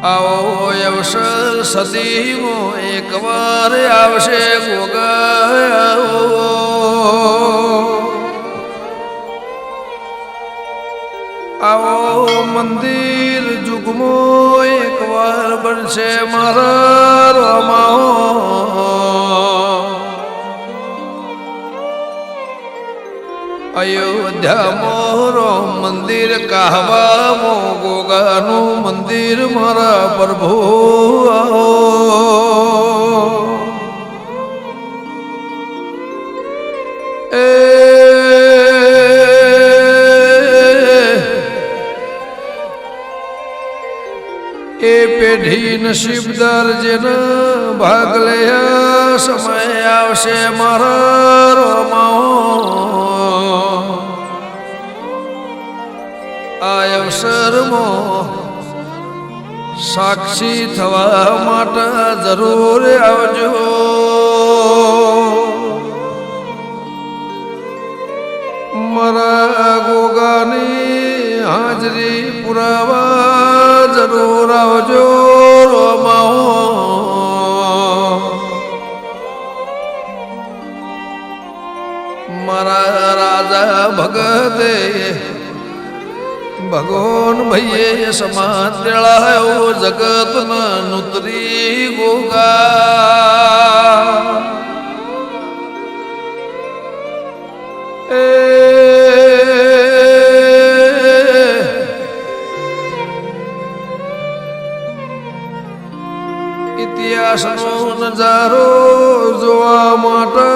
આવો અવસર સદીમાં એકવાર આવશે ગોગા આવો મંદિર જુગમો એકવાર બનશે મારા રમાઓ અયોધ્યામાં રામ મંદિર કહાવામાં ગોગાનું મંદિર મારા પ્રભુ એ પેઢી નસીબદાર જેને ભાગ લયા સમય આવશે મારા રોમાઓ આ અવસરમાં સાક્ષી થવા માટે જરૂર આવજો મારા ગોગાની હાજરી પુરાવા જરૂર આવજો રોમાઓ મારા રાજા ભગતે ભગવાન ભૈયે સમાજ તેળાયો જગત નુતરી ગોગા ઇતિહાસનો નજારો જોવા માટે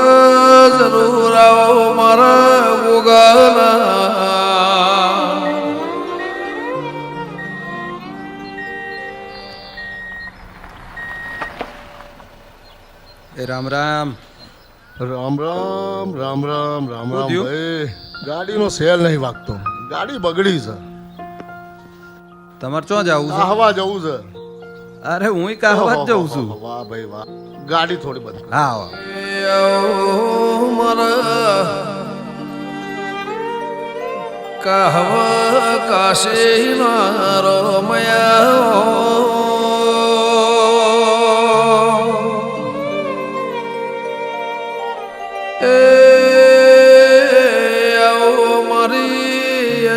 જરૂર આવો મારા ગોગાના રામ રામ રામ રામ રામ રામ રામ રામ ભાઈ ગાડીનો સેલ નહીં વાગતો ગાડી બગડી છે તમારે ક્યાં જવું છે હવા જવું છે અરે હું કાહવા જ જઉં છું વાહ ભાઈ વાહ ગાડી થોડી બધી હા મારા કહવા કાશી મારો મયા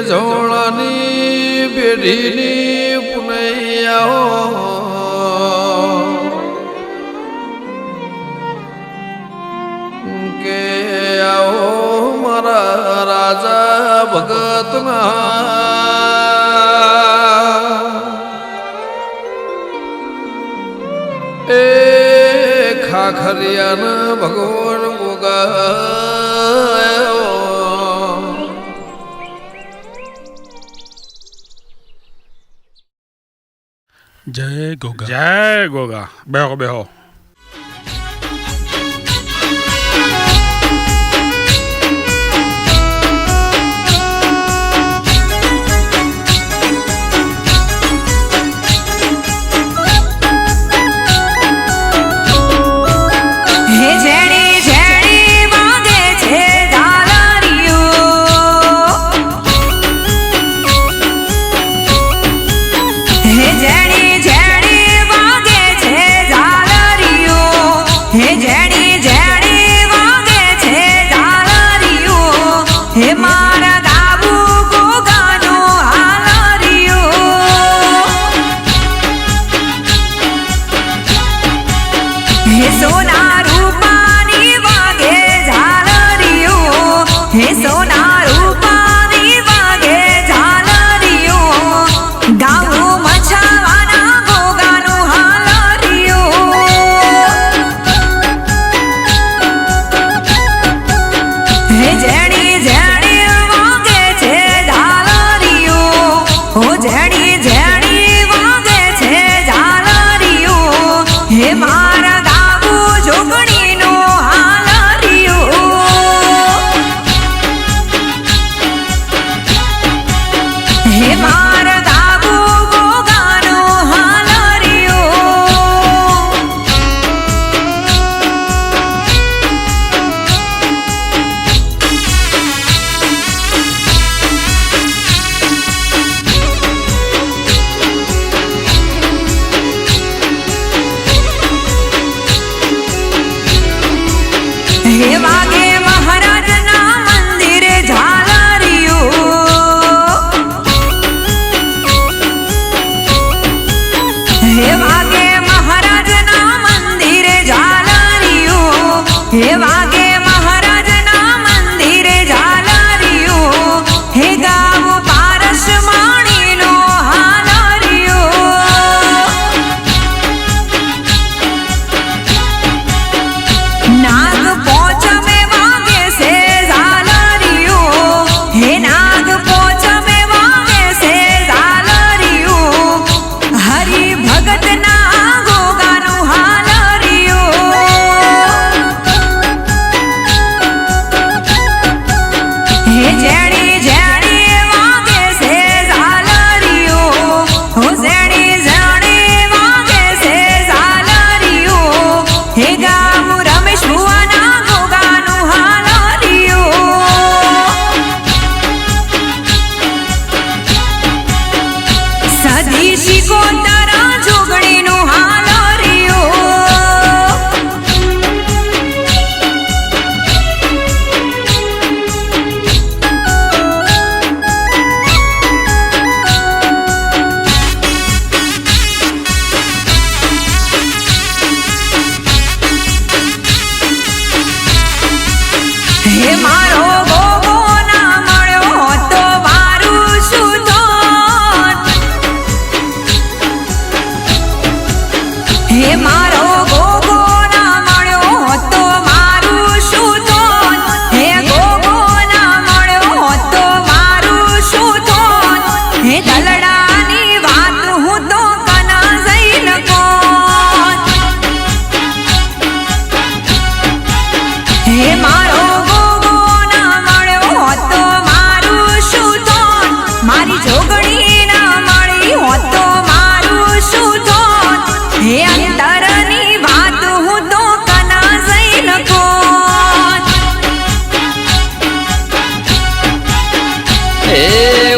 જોડાની પેઢીની પુનૈયાઓ કે આવો મારા રાજા ભગતના એ ખાખરિયાના ભગવાન ગોગા જય ગોગા જય ગોગા બેહો બેહો એ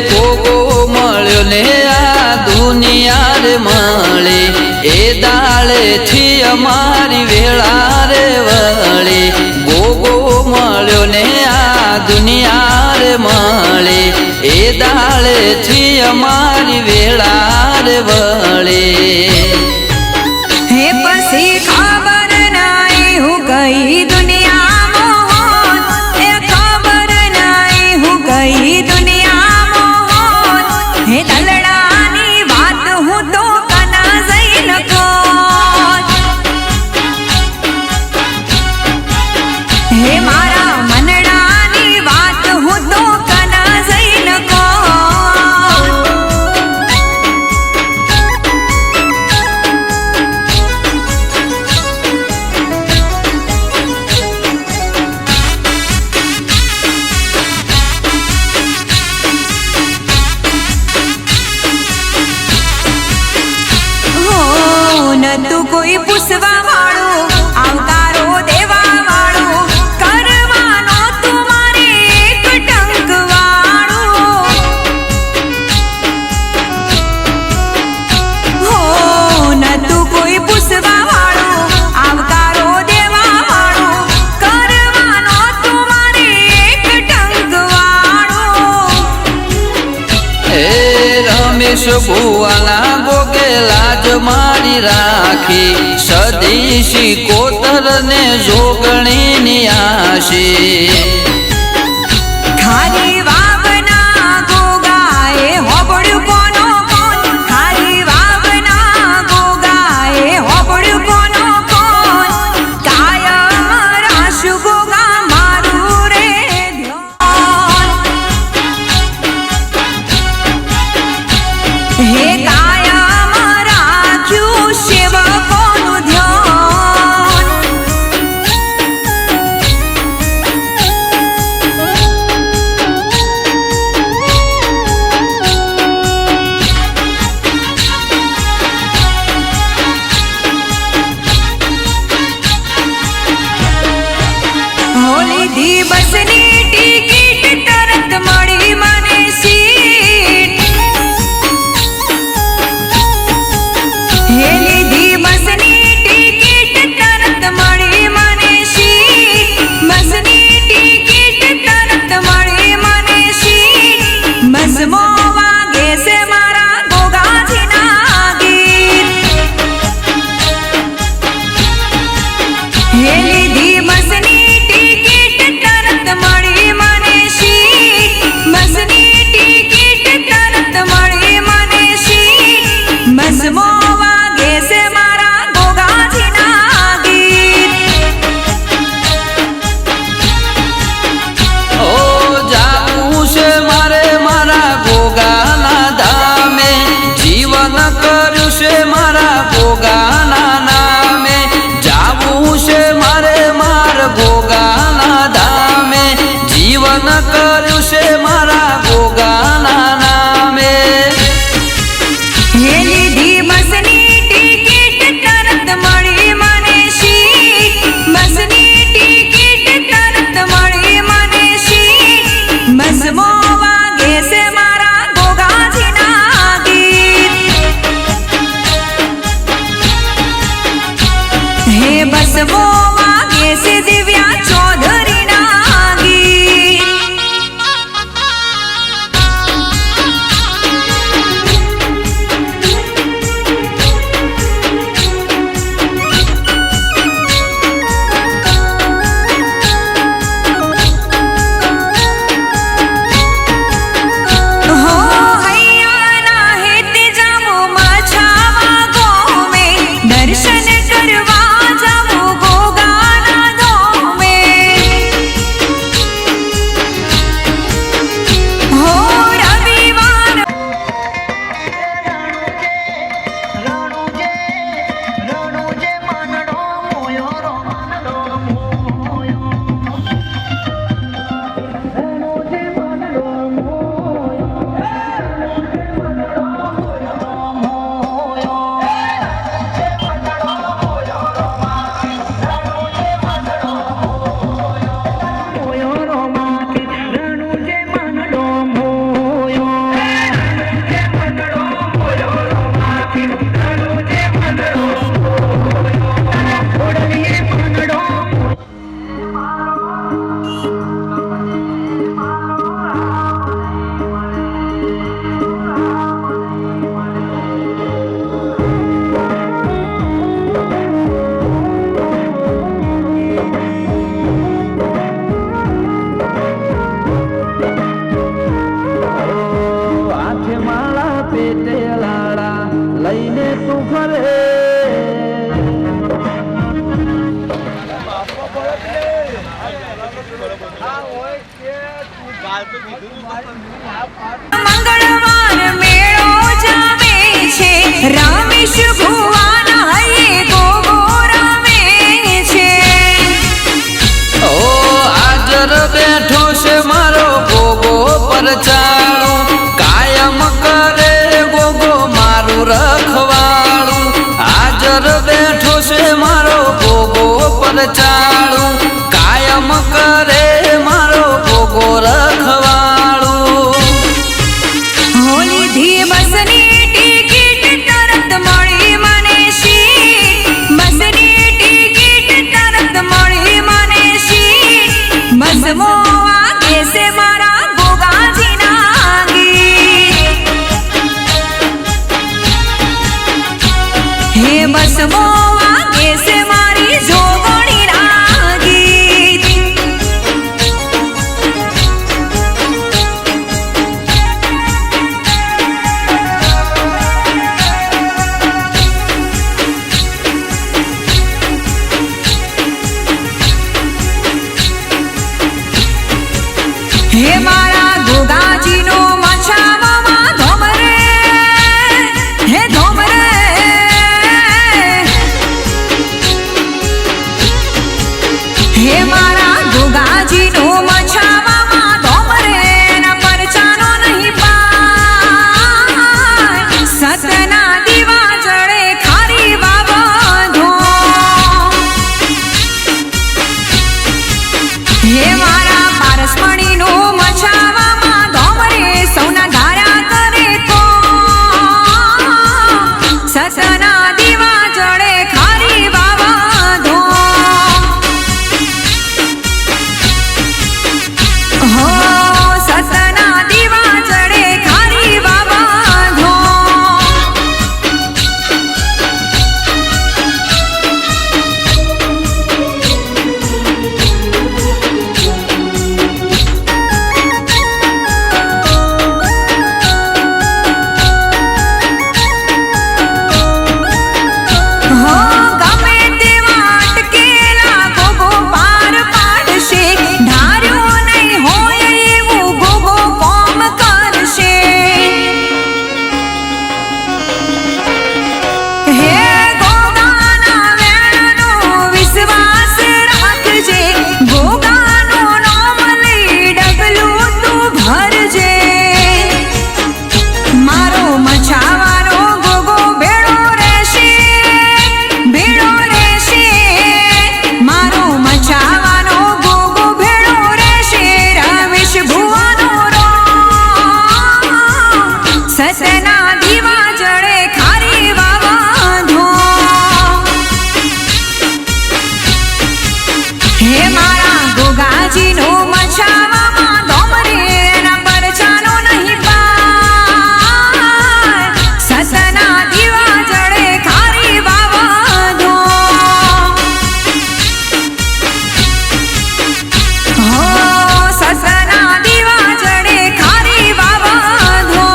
ગોગો મળ્યો ને આ દુનિયા રે મળે એ દાળેથી અમારી વેળા રે વળે ગોગો મળ્યો ને આ દુનિયા રે મળે એ દાળેથી અમારી વેળા રે વળે હે પછી ખબર નાઈ હું કઈ દુનિયામાં એ ખબર નાઈ હું કઈ દુનિયામાં હે દલડાની વાત હું તો કના જઈને કહું હે મારા મનડાની વાત હું તો કના જઈને કહું નતું કોઈ પૂછવા વાળું આવકારો દેવા વાળું કરવાનો તુમારે એક ટંક વાળું હો નતું કોઈ પૂછવા વાળું આવકારો દેવા વાળું કરવાનો તુમારે એક ટંક વાળું એ રમેશ ભુવાના ગોગે લાજ મારી રાખી સદીશી કોતર ને જોગણીની આશી ખારી વાવના ગોગાએ હોબળ્યું કોનો કોણ ખારી વાવના ગોગાએ હોબળ્યું કોનો કોણ કાયમ રાશું ગોગા મારું રે ધ્યાન હે કાયમ રાખ્યું સેવકોનું ધ્યાન હોલી દી બસની ટિકિટ તરત મળી મને સીટ હે લીધી બસની ટિકિટ તરત મળી મને સીટ બસની ટિકિટ તરત મળી મને સીટ બસમો વાગે છે મારા ગોગાજીના ગીત હે લીધી બસની ટિકિટ તરત મળી મને સીટ બસની ટિકિટ તરત મળી મને સીટ બસમો વાગે છે મારા ગોગાજીના ગીત ઓ જાવું છે મારે મારા ગોગાના ધામે જીવન કર્યું છે મારા ગોગાના નામે જાવું છે મારે મારા ગોગાના ધામે જીવન કર્યું છે મારા ગોગાના નામે હે લીધી બસની ટિકિટ તરત મળી મને સીટ બસની ટિકિટ તરત મળી મને સીટ બસમો વાગે છે મારા ગોગાજીના ગીત હે બસમો વાગે છે દિવ્યા ચૌધરીના ગીત મંગળવાર મેળો જામે છે, રમેશ ભુવાના હૈયે ગોગો રમે છે. ઓ હાજર બેઠો છે મારો ગોગો પરચાળું, કાયમ કરે ગોગો મારું રખવાળું. હાજર બેઠો છે મારો ગોગો પરચાળું, કાયમ કરે મારો ગોગો રખવાળું. હોલી ધી બસની ટિકિટ તરત મળી મને સીટ, બસની ટિકિટ તરત મળી મને સીટ. બસમો વાગે છે મારા ગોગાજીના ગીત, હે બસમો વાગે છે મારી જોગણીના ગીત. હે મારા ગોગાજીનો મચાવામાં ધોમ રે, હે ધોમ રે. હે મારા ગોગાજીનો મચાવામાં ધોમ રે, ના પરચાનો નહીં પાય. સતના દીવા જળે ખારી બાબધો, હે મારા પારસમણીનો મચાવામાં ધોમ રે, સૌના ધારા કરે કો. સતના દીવા જળે ખારી બાબધો, હો સતના દીવા જળે ખારી બાબધો. હો ગમે તેવા અટકેલા ગોગો પાર પાડશે, ધાર્યું નહીં હોય એવું ગોગો કોમ કરશે. હે ગોગાના વેણનો વિશ્વાસ રાખજે, ગોગાનું નામ લઈ ડગલું તું ભરજે. મારો મચાવાનો ગોગો ભેળો રહેશે, ભેળો રહેશે. મારો મચાવાનો ગોગો ભેળો રહેશે, રમેશ ભુવાનો રો. સતના દીવા જળે ખારી બાબધો, હે મારા ગોગાજીનો મચાવામાં ધોમ રે, ના પરચાનો નહીં પાય. સતના દીવા જળે ખારી બાબધો, હો સતના દીવા જળે ખારી બાબધો.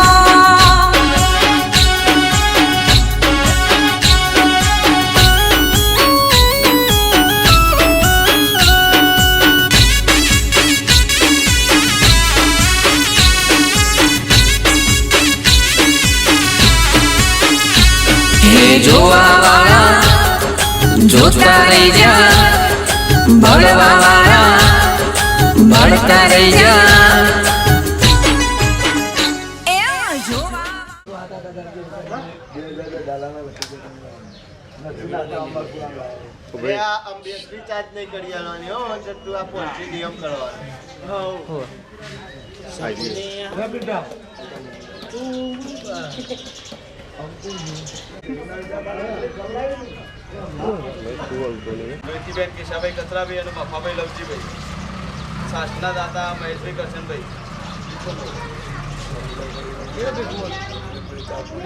હે જોવાવાળા જોતા રહી જા, ભળવાવાળા ભળતા રહી જા. એ જોવા આમ બેટરી ચાર્જ નહીં કરી આલવાની હો, તું આ પહોંચી નિયમ કરવાનો. બેન કિશાભાઈ કચરાભાઈ અને મફાભાઈ લવજીભાઈ, સાસના દાતા મહેશભાઈ કરશનભાઈ,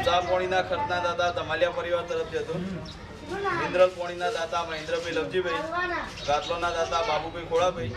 ચા પોણીના ખર્ચના દાતા ધમાલિયા પરિવાર તરફથી હતો. મિનરલ પોણીના દાતા મહેન્દ્રભાઈ લવજીભાઈ, ગાટલોના દાતા બાબુભાઈ ખોળાભાઈ.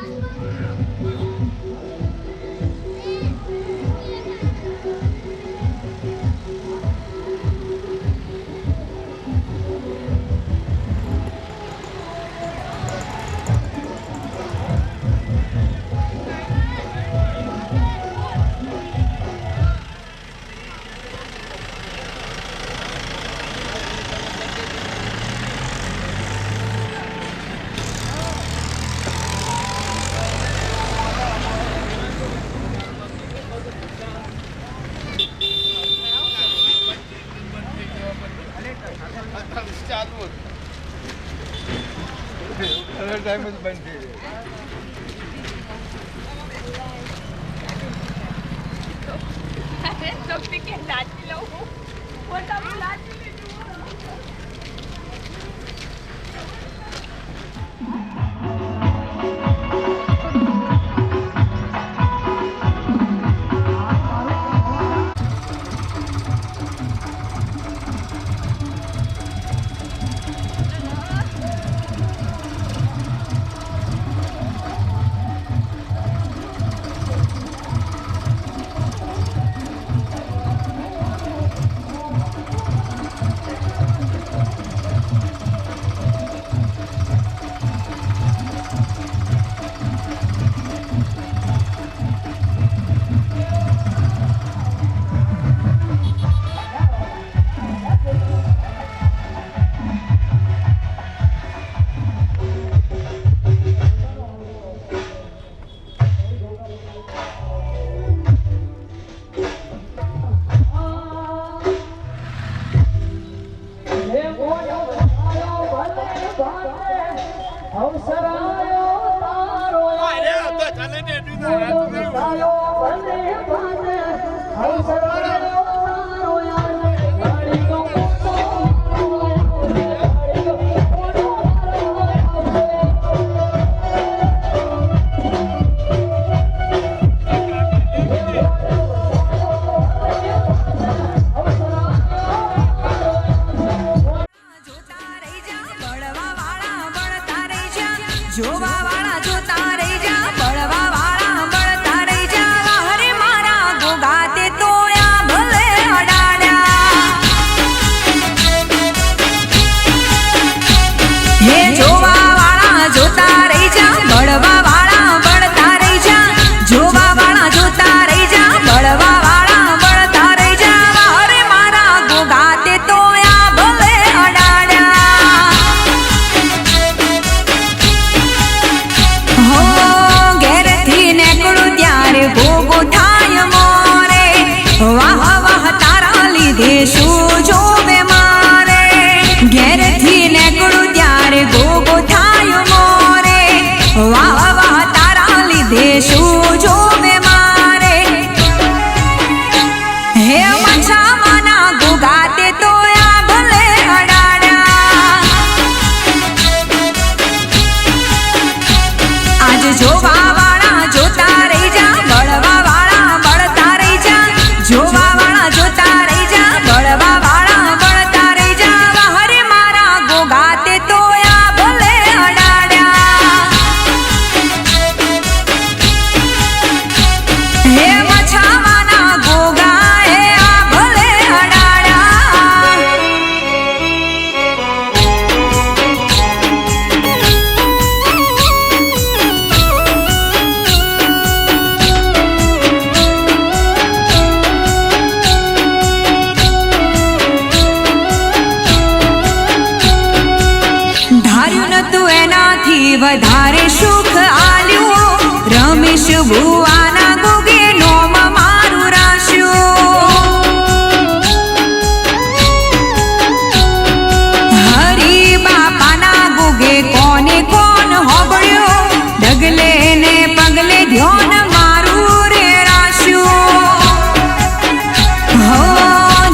જોતા રહી જા બળવા વાળા બળતા રહી જા જોવા વાળા જોતા રહી જા બળવા વાળા બળતા રહી જા હરે મારા ગોગા તે તોયા ભલે અડાડ્યા હે જોવા વાળા જોતા રહી જા બળવા વાળા બળતા રહી જા જોવા વાળા જોતા રહી જા બળવા વાળા બળતા રહી જા હરે મારા ગોગા તે તોયા ભલે અડાડ્યા હો ઘેરથી નીકળું ત્યારે ભોગો થાય મોરે વાહ વાહ તારા લીધે શું જોવે મારે ઘેરથી નીકળું ત્યારે ભોગો થાય મોરે વાહ વાહ તારા લીધે શું જોવે મારે હે મછામાના ગોગા તે તોયા ભલે અડાડ્યા આજ જોવા વાળા જોતા રહી જા બળવા વાળા બળતા રહી જા જોવા વાળા જોતા રહી જા બળવા વાળા બળતા રહી જા હરે મારા ગોગા તે તોયા ભલે અડાડ્યા હે મછામાના ગોગા હે આ ભલે અડાડ્યા ધાર્યું નતું એનાથી વધારે સુખ આલ્યું રમેશ ભુવાના ગોગે નોમ મારું રાશ્યું હરી બાપાના ગોગે કોને કોણ હોબળ્યો ડગલે ને પગલે ધ્યાન મારું રે રાશ્યું હો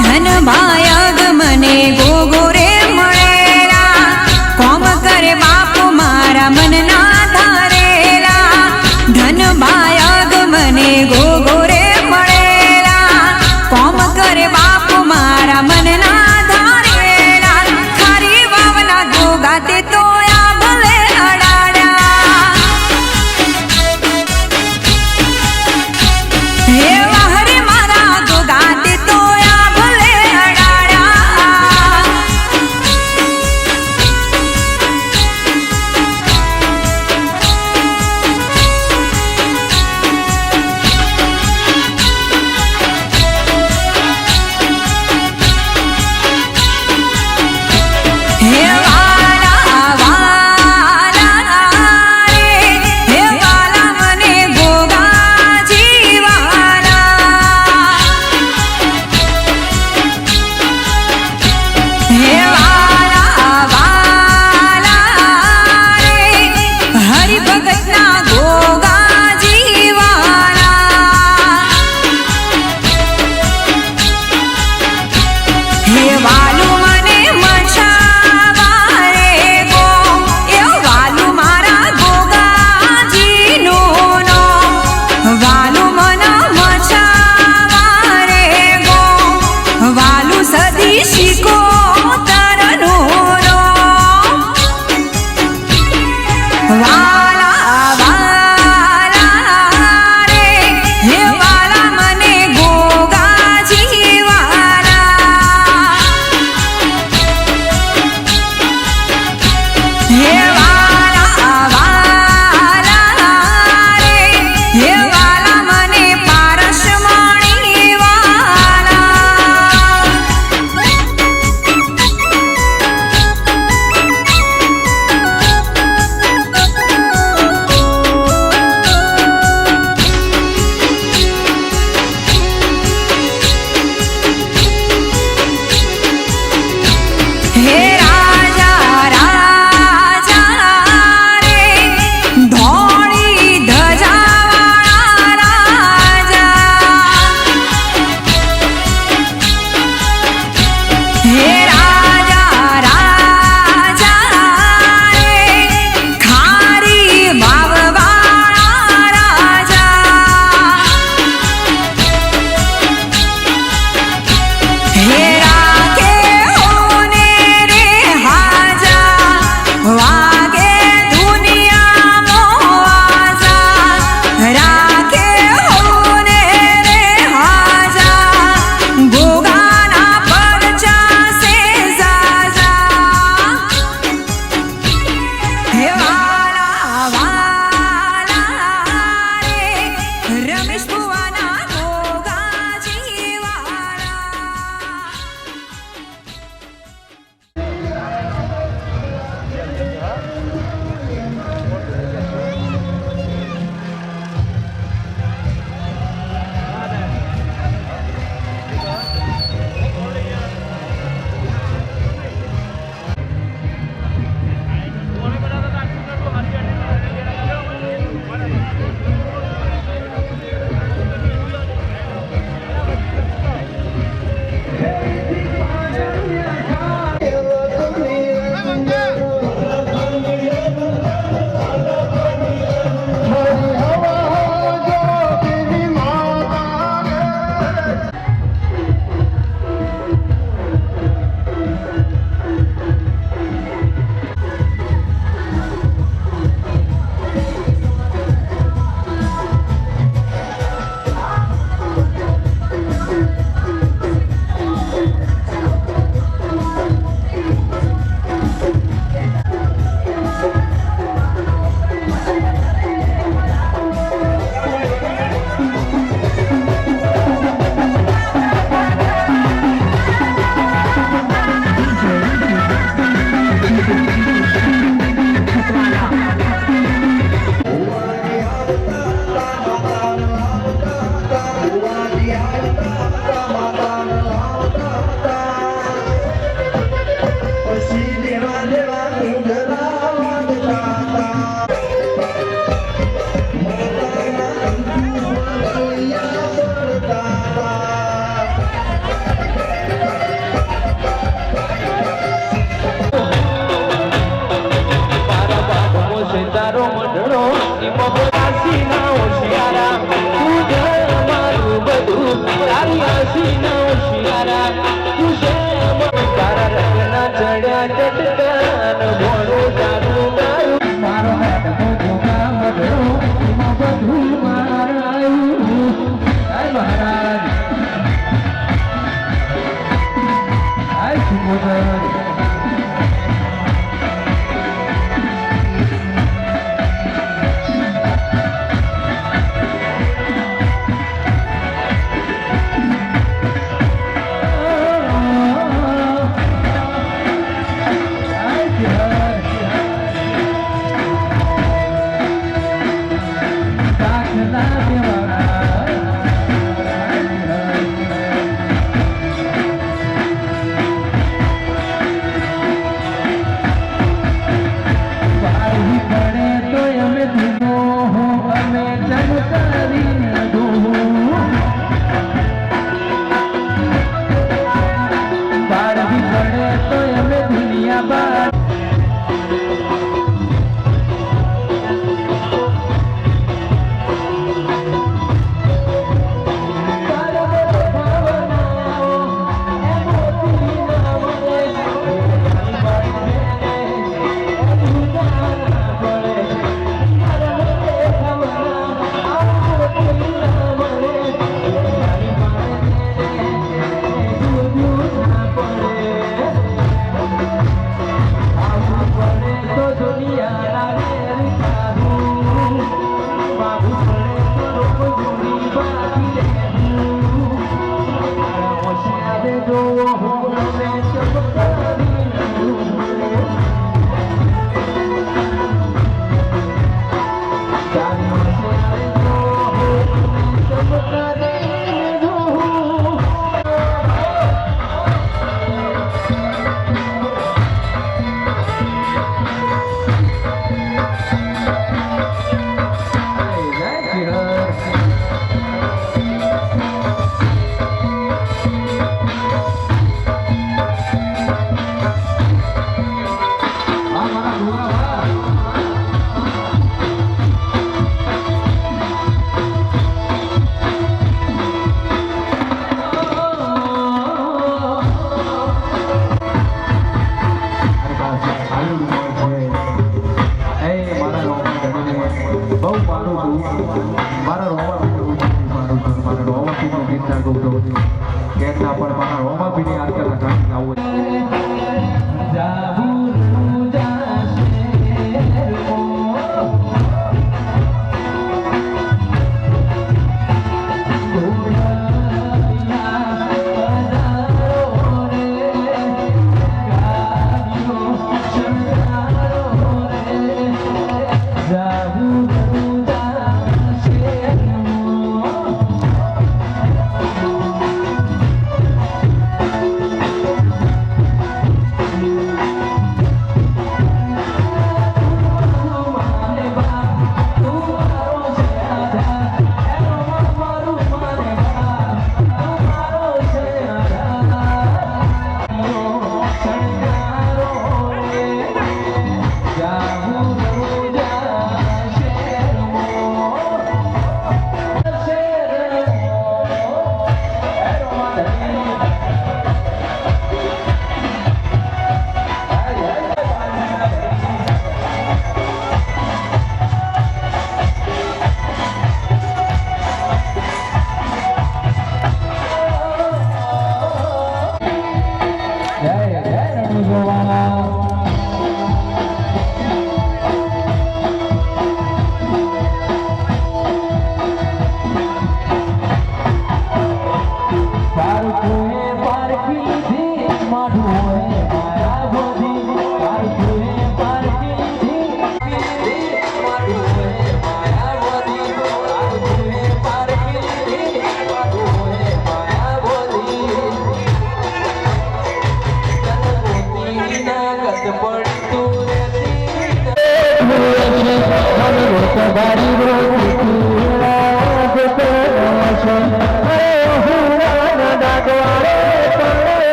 ધન ભાયગ મને ગોગો રે મળેલા કોમ કરે બાપ મારા મનના ધારેલા ધન ભાયગ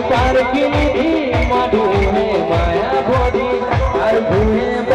પારકી માધુ હે માયા બોધી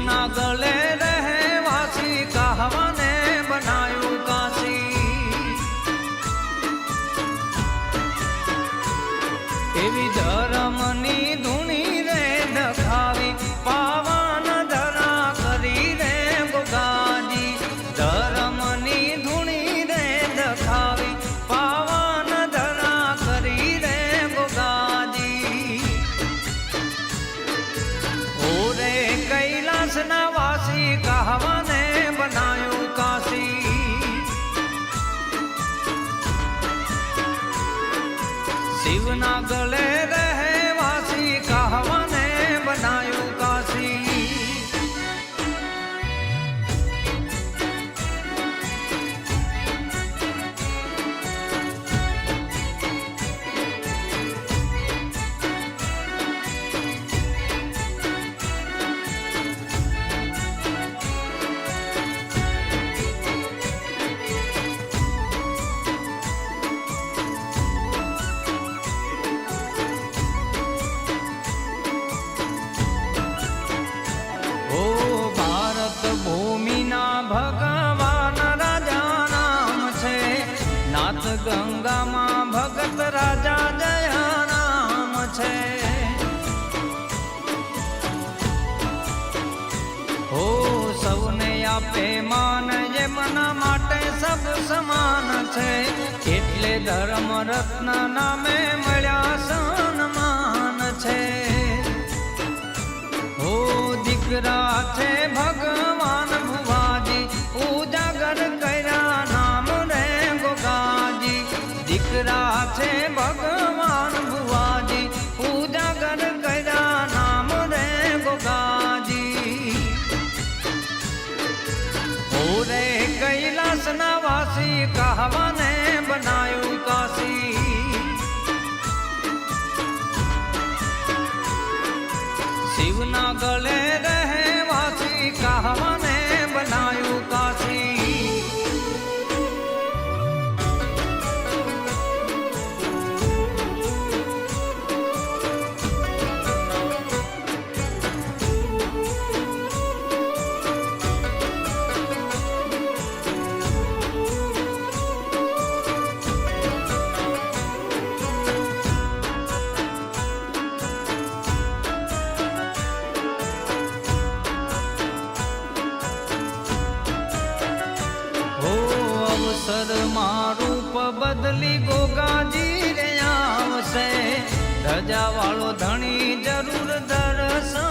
શિવના ગલે રહે વાસી કહાવાને બનાયું કાશી એવી ધર્મની ધૂણી રે દખાવી પાવન ધરા કરી રે ગોગાજી ધર્મની ધૂણી રે દખાવી પાવન ધરા કરી રે ગોગાજી ઓરે કૈલાસના વાસી કહાવાને બનાયું કાશી શિવના ગલે રહે વાસી કહાવાને બનાયું કાશી ઓ ભારત ભૂમિના ભગવાન રાજા નામ છે નાથ ગંગામાં ભગત રાજા જયા નામ છે ઓ સૌને આપે માન જેમના માટે સબ સમાન છે એટલે ધર્મ રત્ન નામે મળ્યા સન્માન છે ઓ દીકરા છે ભગવાન ભુવાજી ઉજાગર કર્યા નામ રે ગોગાજી દીકરા છે ભગવાન ભુવાજી ઉજાગર કર્યા નામ રે ગોગાજી ઓરે કૈલાસના વાસી કહાવાને બનાયું કાશી શિવના ગલે રહે વાસી કહાવાને બનાયું કાશી અવસરમાં રૂપ બદલી ગોગાજી રે આવશે ધજા વાળો ધણી જરૂર દર્શન